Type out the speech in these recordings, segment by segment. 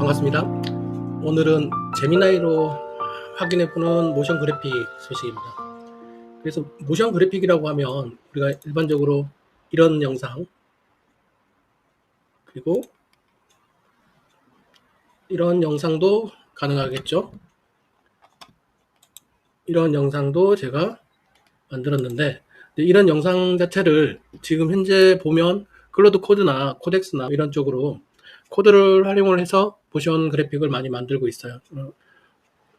반갑습니다. 오늘은 제미나이로 확인해보는 모션 그래픽 소식입니다. 그래서 모션 그래픽이라고 하면 우리가 일반적으로 이런 영상, 그리고 이런 영상도 가능하겠죠. 이런 영상도 제가 만들었는데, 이런 영상 자체를 지금 현재 보면 클로드 코드나 코덱스나 이런 쪽으로 코드를 활용을 해서 모션 그래픽을 많이 만들고 있어요.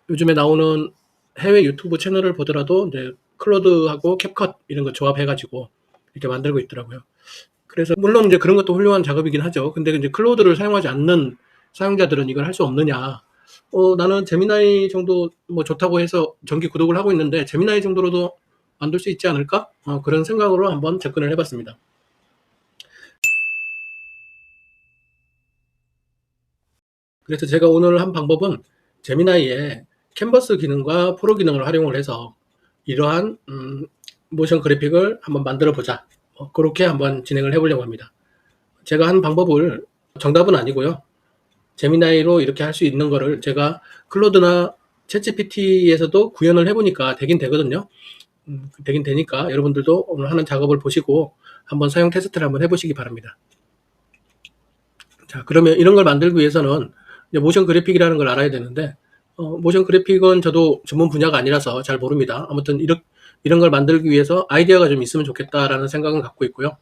요즘에 나오는 해외 유튜브 채널을 보더라도 이제 클로드하고 캡컷 이런 거 조합해가지고 이렇게 만들고 있더라고요. 그래서 물론 이제 그런 것도 훌륭한 작업이긴 하죠. 근데 이제 클로드를 사용하지 않는 사용자들은 이걸 할 수 없느냐? 나는 제미나이 정도 뭐 좋다고 해서 정기 구독을 하고 있는데 제미나이 정도로도 만들 수 있지 않을까? 그런 생각으로 한번 접근을 해봤습니다. 그래서 제가 오늘 한 방법은 제미나이의 캔버스 기능과 프로 기능을 활용을 해서 이러한 모션 그래픽을 한번 만들어 보자. 그렇게 한번 진행을 해보려고 합니다. 제가 한 방법을 정답은 아니고요. 제미나이로 이렇게 할 수 있는 거를 제가 클로드나 챗GPT에서도 구현을 해보니까 되긴 되거든요. 되긴 되니까 여러분들도 오늘 하는 작업을 보시고 한번 사용 테스트를 한번 해보시기 바랍니다. 자, 그러면 이런 걸 만들기 위해서는 이제 모션 그래픽이라는 걸 알아야 되는데, 모션 그래픽은 저도 전문 분야가 아니라서 잘 모릅니다. 아무튼 이런 걸 만들기 위해서 아이디어가 좀 있으면 좋겠다라는 생각은 갖고 있고요.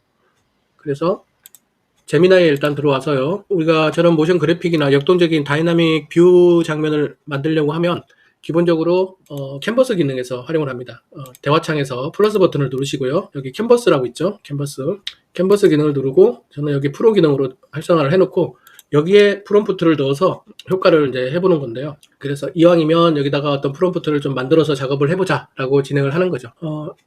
그래서 제미나이에 일단 들어와서요. 우리가 저런 모션 그래픽이나 역동적인 다이나믹 뷰 장면을 만들려고 하면 기본적으로 캔버스 기능에서 활용을 합니다. 대화창에서 플러스 버튼을 누르시고요. 여기 캔버스라고 있죠. 캔버스 기능을 누르고 저는 여기 프로 기능으로 활성화를 해놓고 여기에 프롬프트를 넣어서 효과를 이제 해보는 건데요. 그래서 이왕이면 여기다가 어떤 프롬프트를 좀 만들어서 작업을 해보자 라고 진행을 하는 거죠.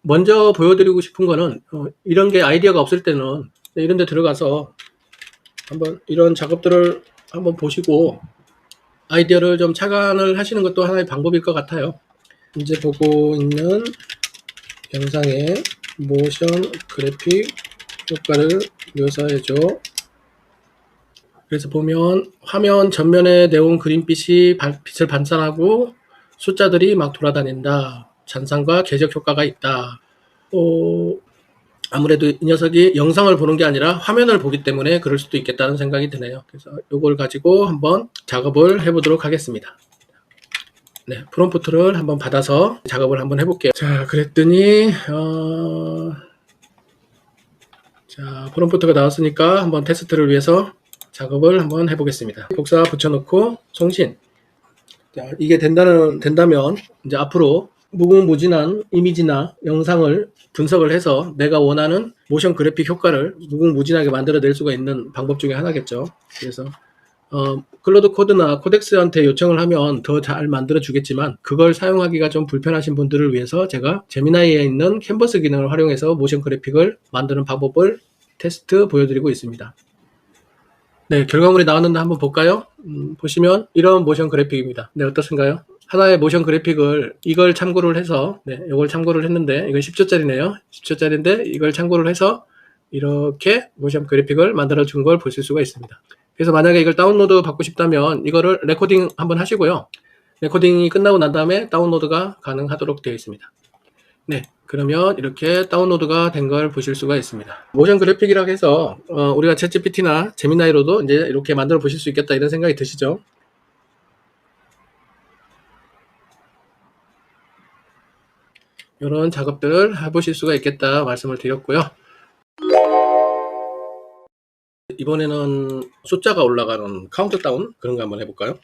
먼저 보여드리고 싶은 거는 이런 게 아이디어가 없을 때는 이런 데 들어가서 한번 이런 작업들을 한번 보시고 아이디어를 좀 착안을 하시는 것도 하나의 방법일 것 같아요. 이제 보고 있는 영상의 모션 그래픽 효과를 묘사해줘. 그래서 보면 화면 전면에 내온 그린빛이 빛을 반사하고 숫자들이 막 돌아다닌다. 잔상과 궤적 효과가 있다. 아무래도 이 녀석이 영상을 보는 게 아니라 화면을 보기 때문에 그럴 수도 있겠다는 생각이 드네요. 그래서 이걸 가지고 한번 작업을 해보도록 하겠습니다. 네, 프롬프트를 한번 받아서 작업을 한번 해볼게요. 자, 그랬더니 자, 프롬프트가 나왔으니까 한번 테스트를 위해서 작업을 한번 해보겠습니다. 복사 붙여놓고 송신. 자, 이게 된다면 이제 앞으로 무궁무진한 이미지나 영상을 분석을 해서 내가 원하는 모션 그래픽 효과를 무궁무진하게 만들어낼 수가 있는 방법 중에 하나겠죠. 그래서 클로드 코드나 코덱스한테 요청을 하면 더 잘 만들어 주겠지만 그걸 사용하기가 좀 불편하신 분들을 위해서 제가 제미나이에 있는 캔버스 기능을 활용해서 모션 그래픽을 만드는 방법을 테스트 보여드리고 있습니다. 네, 결과물이 나왔는데 한번 볼까요? 보시면 이런 모션 그래픽입니다. 네, 어떻습니까? 하나의 모션 그래픽을 이걸 참고를 해서 이걸 참고를 했는데 이건 10초짜리네요. 10초짜리인데 이걸 참고를 해서 이렇게 모션 그래픽을 만들어 준 걸 보실 수가 있습니다. 그래서 만약에 이걸 다운로드 받고 싶다면 이거를 레코딩 한번 하시고요. 레코딩이 끝나고 난 다음에 다운로드가 가능하도록 되어 있습니다. 네, 그러면 이렇게 다운로드가 된 걸 보실 수가 있습니다. 모션 그래픽이라고 해서 우리가 챗GPT나 제미나이로도 이제 이렇게 만들어 보실 수 있겠다 이런 생각이 드시죠? 이런 작업들을 해보실 수가 있겠다 말씀을 드렸고요. 이번에는 숫자가 올라가는 카운트다운 그런 거 한번 해볼까요?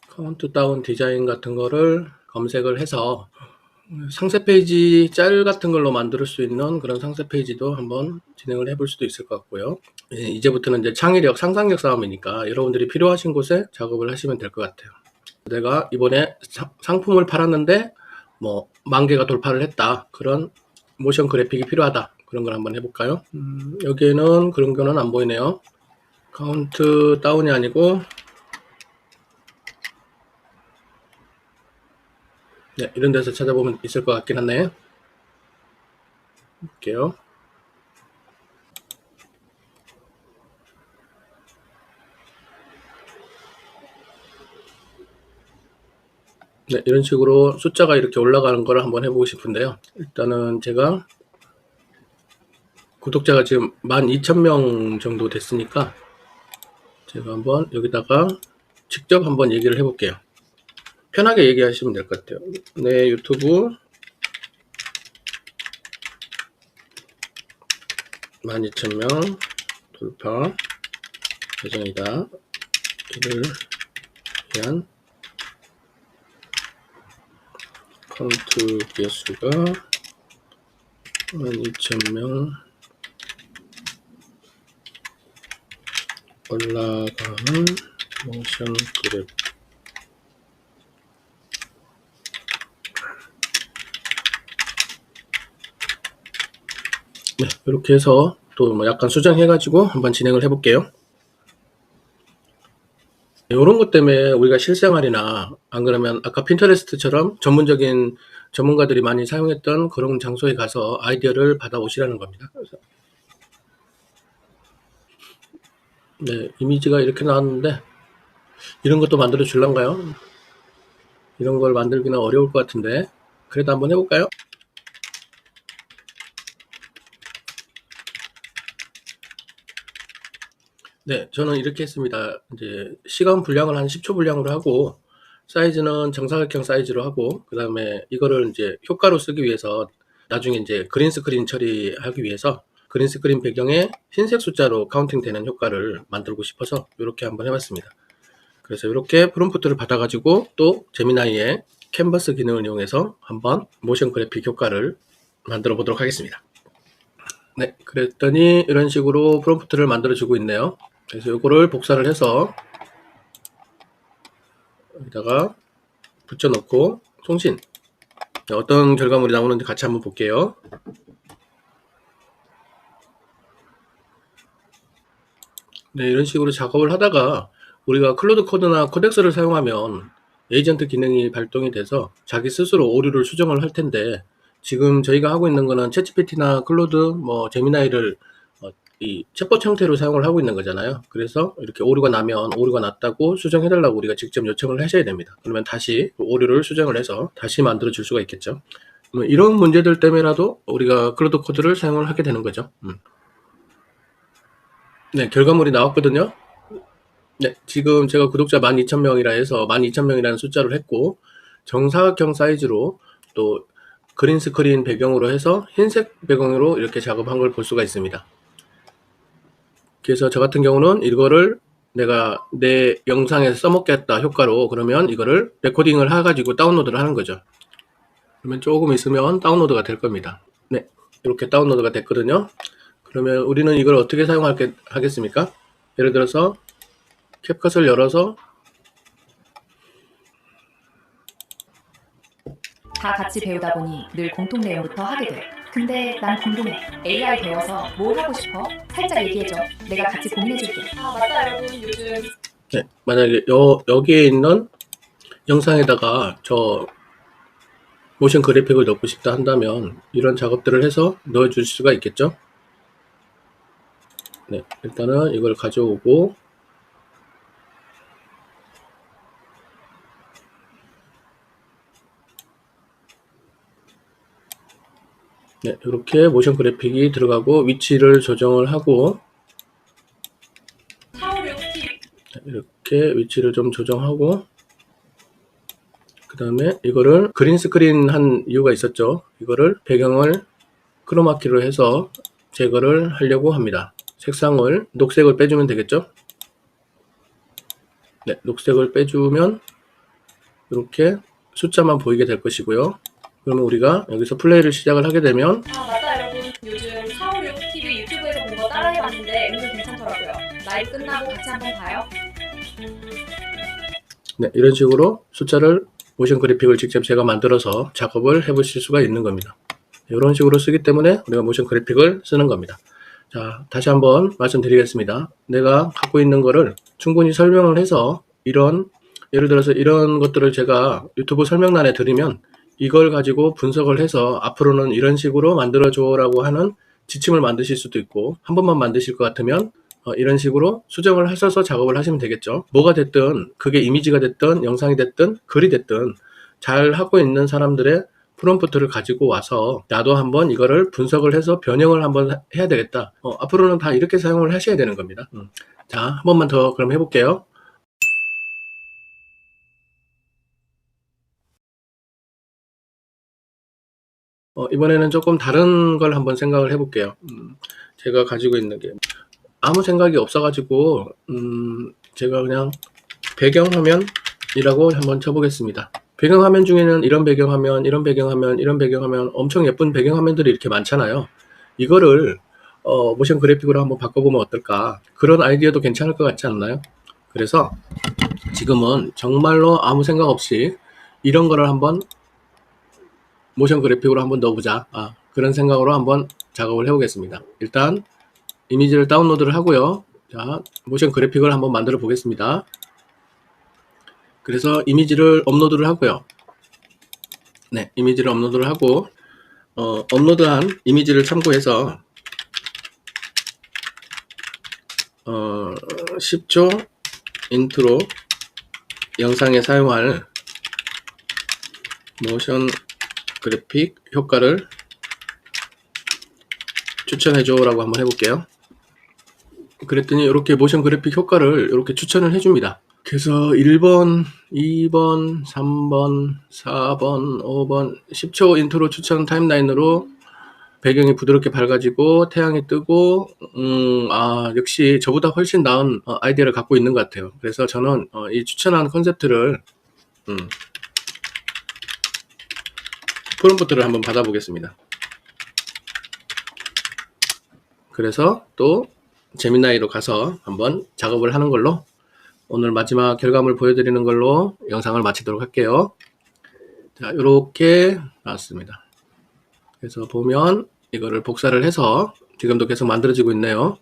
카운트다운 디자인 같은 거를 검색을 해서 상세 페이지 짤 같은 걸로 만들 수 있는 그런 상세 페이지도 한번 진행을 해볼 수도 있을 것 같고요. 이제부터는 이제 창의력, 상상력 싸움이니까 여러분들이 필요하신 곳에 작업을 하시면 될 것 같아요. 내가 이번에 상품을 팔았는데 뭐 10,000개가 돌파를 했다. 그런 모션 그래픽이 필요하다. 그런 걸 한번 해볼까요? 여기에는 그런 거는 안 보이네요. 카운트 다운이 아니고 네, 이런 데서 찾아보면 있을 것 같긴 한데 볼게요. 네, 이런 식으로 숫자가 이렇게 올라가는 걸 한번 해보고 싶은데요. 일단은 제가 구독자가 지금 12,000명 정도 됐으니까 제가 한번 여기다가 직접 한번 얘기를 해볼게요. 편하게 얘기하시면 될 것 같아요. 네, 유튜브 12,000명 돌파 예정이다. 이를 위한 카운트 개수가 12,000명 올라가는 모션 그래프. 네, 이렇게 해서 또 뭐 약간 수정해가지고 한번 진행을 해볼게요. 이런 것 때문에 우리가 실생활이나 안 그러면 아까 핀터레스트처럼 전문적인 전문가들이 많이 사용했던 그런 장소에 가서 아이디어를 받아오시라는 겁니다. 그래서 네, 이미지가 이렇게 나왔는데 이런 것도 만들어 줄란가요? 이런 걸 만들기는 어려울 것 같은데 그래도 한번 해볼까요? 네, 저는 이렇게 했습니다. 이제 시간 분량을 한 10초 분량으로 하고 사이즈는 정사각형 사이즈로 하고 그 다음에 이거를 이제 효과로 쓰기 위해서 나중에 이제 그린 스크린 처리하기 위해서 그린 스크린 배경에 흰색 숫자로 카운팅 되는 효과를 만들고 싶어서 이렇게 한번 해봤습니다. 그래서 이렇게 프롬프트를 받아가지고 또 제미나이의 캔버스 기능을 이용해서 한번 모션 그래픽 효과를 만들어 보도록 하겠습니다. 네, 그랬더니 이런 식으로 프롬프트를 만들어 주고 있네요. 그래서 이거를 복사를 해서 여기다가 붙여놓고 송신. 어떤 결과물이 나오는지 같이 한번 볼게요. 네, 이런 식으로 작업을 하다가 우리가 클로드 코드나 코덱스를 사용하면 에이전트 기능이 발동이 돼서 자기 스스로 오류를 수정을 할 텐데 지금 저희가 하고 있는 거는 챗GPT나 클로드, 뭐 제미나이를 이 챗봇 형태로 사용을 하고 있는 거잖아요. 그래서 이렇게 오류가 나면 오류가 났다고 수정해달라고 우리가 직접 요청을 하셔야 됩니다. 그러면 다시 오류를 수정을 해서 다시 만들어 줄 수가 있겠죠. 이런 문제들 때문에라도 우리가 클로드 코드를 사용을 하게 되는 거죠. 네, 결과물이 나왔거든요. 네, 지금 제가 구독자 12,000명이라 해서 12,000명이라는 숫자를 했고 정사각형 사이즈로 또 그린 스크린 배경으로 해서 흰색 배경으로 이렇게 작업한 걸 볼 수가 있습니다. 그래서 저 같은 경우는 이거를 내가 내 영상에 써먹겠다 효과로 그러면 이거를 레코딩을 해가지고 다운로드를 하는 거죠. 그러면 조금 있으면 다운로드가 될 겁니다. 네, 이렇게 다운로드가 됐거든요. 그러면 우리는 이걸 어떻게 사용하겠습니까? 예를 들어서 캡컷을 열어서 다 같이 배우다 보니 늘 공통 내용부터 하게 돼. 근데 난 궁금해. AI 배워서 뭘 하고 싶어? 살짝 얘기해줘. 내가 같이 고민해줄게. 아 맞다 여러분 요즘 네, 만약에 여기에 있는 영상에다가 저 모션 그래픽을 넣고 싶다 한다면 이런 작업들을 해서 넣어줄 수가 있겠죠. 네, 일단은 이걸 가져오고 네, 이렇게 모션 그래픽이 들어가고 위치를 조정을 하고 샤워를 팁 이렇게 위치를 좀 조정하고 그 다음에 이거를 그린 스크린 한 이유가 있었죠. 이거를 배경을 크로마키로 해서 제거를 하려고 합니다. 색상을 녹색을 빼주면 되겠죠. 네, 녹색을 빼주면 이렇게 숫자만 보이게 될 것이고요. 그러면 우리가 여기서 플레이를 시작을 하게 되면 아 맞다 여러분 요즘 샤워를 TV 유튜브에서 본 거 따라해봤는데 은근 괜찮더라고요. 라이브 끝나고 같이 한번 봐요. 네, 이런 식으로 숫자를 모션 그래픽을 직접 제가 만들어서 작업을 해보실 수가 있는 겁니다. 이런 식으로 쓰기 때문에 우리가 모션 그래픽을 쓰는 겁니다. 자, 다시 한번 말씀드리겠습니다. 내가 갖고 있는 거를 충분히 설명을 해서 예를 들어서 이런 것들을 제가 유튜브 설명란에 드리면 이걸 가지고 분석을 해서 앞으로는 이런 식으로 만들어줘 라고 하는 지침을 만드실 수도 있고 한 번만 만드실 것 같으면 이런 식으로 수정을 하셔서 작업을 하시면 되겠죠. 뭐가 됐든 그게 이미지가 됐든 영상이 됐든 글이 됐든 잘 하고 있는 사람들의 프롬프트를 가지고 와서 나도 한번 이거를 분석을 해서 변형을 한번 해야 되겠다. 앞으로는 다 이렇게 사용을 하셔야 되는 겁니다. 자, 한 번만 더 그럼 해볼게요. 이번에는 조금 다른 걸 한번 생각을 해볼게요. 제가 가지고 있는 게 아무 생각이 없어가지고 제가 그냥 배경화면이라고 한번 쳐보겠습니다. 배경화면 중에는 이런 배경화면, 이런 배경화면, 이런 배경화면, 엄청 예쁜 배경화면들이 이렇게 많잖아요. 이거를 모션 그래픽으로 한번 바꿔보면 어떨까? 그런 아이디어도 괜찮을 것 같지 않나요? 그래서 지금은 정말로 아무 생각 없이 이런 거를 한번 모션 그래픽으로 한번 넣어보자. 그런 생각으로 한번 작업을 해보겠습니다. 일단 이미지를 다운로드를 하고요. 자, 모션 그래픽을 한번 만들어 보겠습니다. 그래서 이미지를 업로드를 하고요. 네, 이미지를 업로드를 하고 업로드한 이미지를 참고해서 10초 인트로 영상에 사용할 모션 그래픽 효과를 추천해줘 라고 한번 해볼게요. 그랬더니 이렇게 모션 그래픽 효과를 이렇게 추천을 해줍니다. 그래서 1번, 2번, 3번, 4번, 5번 10초 인트로 추천 타임라인으로 배경이 부드럽게 밝아지고 태양이 뜨고 역시 저보다 훨씬 나은 아이디어를 갖고 있는 것 같아요. 그래서 저는 이 추천한 컨셉트를 프롬프트를 한번 받아보겠습니다. 그래서 또 제미나이로 가서 한번 작업을 하는 걸로 오늘 마지막 결과물 보여드리는 걸로 영상을 마치도록 할게요. 자, 이렇게 나왔습니다. 그래서 보면 이거를 복사를 해서 지금도 계속 만들어지고 있네요.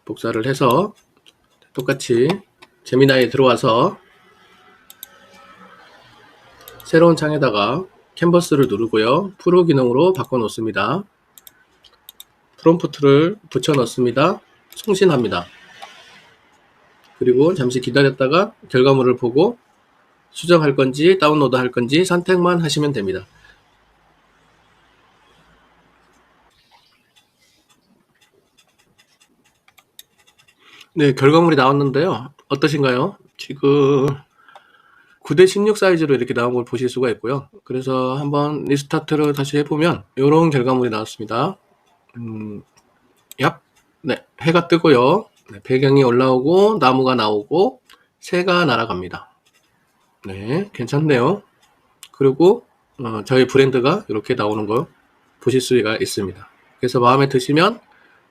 복사를 해서 똑같이 제미나이에 들어와서 새로운 창에다가 캔버스를 누르고요. 프로 기능으로 바꿔 놓습니다. 프롬프트를 붙여 넣습니다.送신합니다. 그리고 잠시 기다렸다가 결과물을 보고 수정할 건지 다운로드 할 건지 선택만 하시면 됩니다. 네, 결과물이 나왔는데요. 어떠신가요? 지금 9:16 사이즈로 이렇게 나온 걸 보실 수가 있고요. 그래서 한번 리스타트를 다시 해보면 이런 결과물이 나왔습니다. 네, 해가 뜨고요. 네, 배경이 올라오고 나무가 나오고 새가 날아갑니다. 네, 괜찮네요. 그리고 저희 브랜드가 이렇게 나오는 거 보실 수가 있습니다. 그래서 마음에 드시면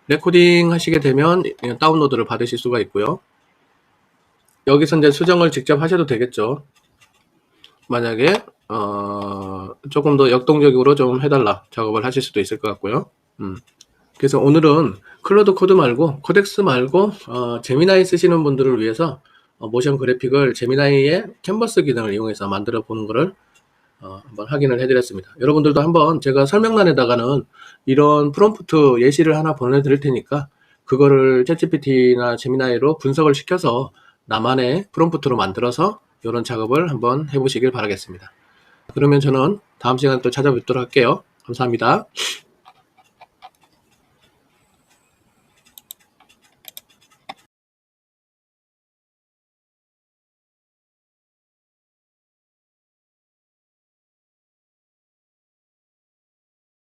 레코딩 하시게 되면 다운로드를 받으실 수가 있고요. 여기서 이제 수정을 직접 하셔도 되겠죠. 만약에 조금 더 역동적으로 좀 해달라 작업을 하실 수도 있을 것 같고요. 그래서 오늘은 클로드 코드 말고 코덱스 말고 제미나이 쓰시는 분들을 위해서 모션 그래픽을 제미나이의 캔버스 기능을 이용해서 만들어 보는 거를 한번 확인을 해드렸습니다. 여러분들도 한번 제가 설명란에다가는 이런 프롬프트 예시를 하나 보내드릴 테니까 그거를 챗GPT나 제미나이로 분석을 시켜서 나만의 프롬프트로 만들어서 이런 작업을 한번 해보시길 바라겠습니다. 그러면 저는 다음 시간에 또 찾아뵙도록 할게요. 감사합니다.